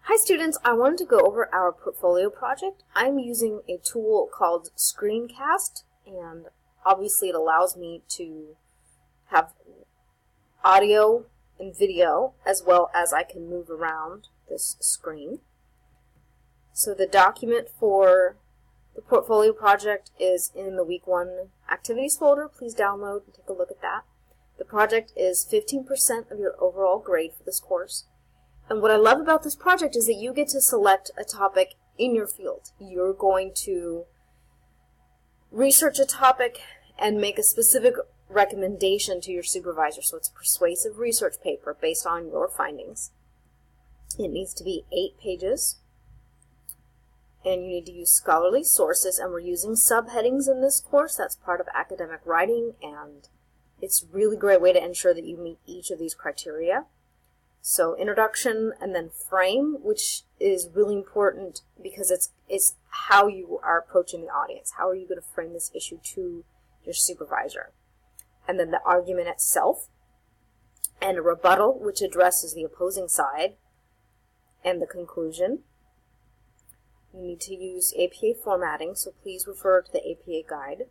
Hi students, I wanted to go over our portfolio project. I'm using a tool called Screencast, and obviously it allows me to have audio and video as well as I can move around this screen. So the document for the portfolio project is in the week 1 activities folder. Please download and take a look at that. The project is 15% of your overall grade for this course. And what I love about this project is that you get to select a topic in your field. You're going to research a topic and make a specific recommendation to your supervisor. So it's a persuasive research paper based on your findings. It needs to be 8 pages. And you need to use scholarly sources, and we're using subheadings in this course. That's part of academic writing, and it's a really great way to ensure that you meet each of these criteria. So introduction and then frame, which is really important because it's how you are approaching the audience. How are you going to frame this issue to your supervisor? And then the argument itself, and a rebuttal, which addresses the opposing side, and the conclusion. You need to use APA formatting, so please refer to the APA guide.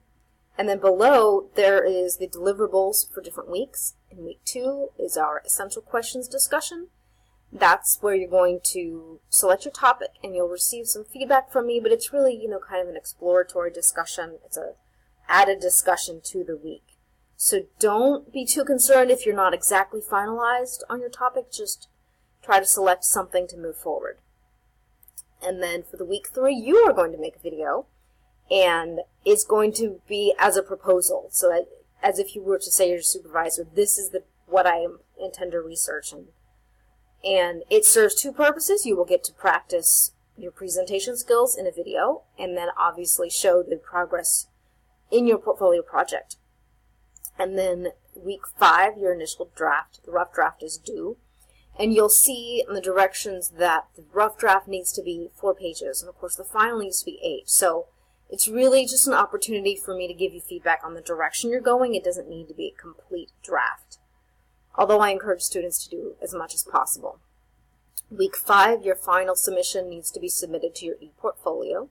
And then below, there is the deliverables for different weeks. In week 2 is our essential questions discussion. That's where you're going to select your topic, and you'll receive some feedback from me, but it's really, kind of an exploratory discussion. It's an added discussion to the week. So don't be too concerned if you're not exactly finalized on your topic. Just try to select something to move forward. And then for the week 3, you are going to make a video, and it's going to be as a proposal. So as if you were to say to your supervisor, this is what I intend to research. And it serves 2 purposes. You will get to practice your presentation skills in a video, and then obviously show the progress in your portfolio project. And then week 5, your initial draft, the rough draft is due. And you'll see in the directions that the rough draft needs to be 4 pages, and of course the final needs to be 8. So it's really just an opportunity for me to give you feedback on the direction you're going. It doesn't need to be a complete draft, although I encourage students to do as much as possible. Week 5, your final submission needs to be submitted to your e-portfolio.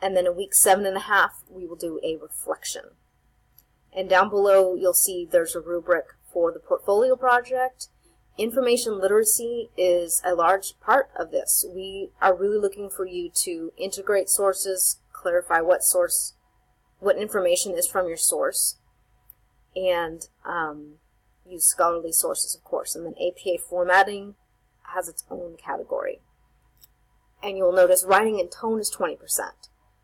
And then in week 7.5, we will do a reflection. And down below, you'll see there's a rubric for the portfolio project. Information literacy is a large part of this. We are really looking for you to integrate sources, clarify what information is from your source, and use scholarly sources, of course. And then APA formatting has its own category. And you'll notice writing and tone is 20%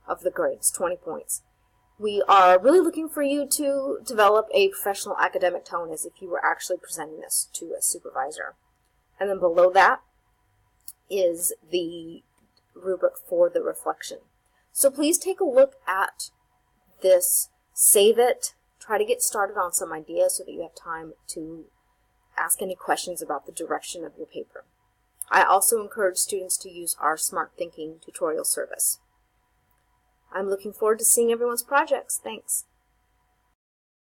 of the grades, 20 points. We are really looking for you to develop a professional academic tone as if you were actually presenting this to a supervisor. And then below that is the rubric for the reflection. So please take a look at this, save it, try to get started on some ideas so that you have time to ask any questions about the direction of your paper. I also encourage students to use our Smart Thinking tutorial service. I'm looking forward to seeing everyone's projects. Thanks.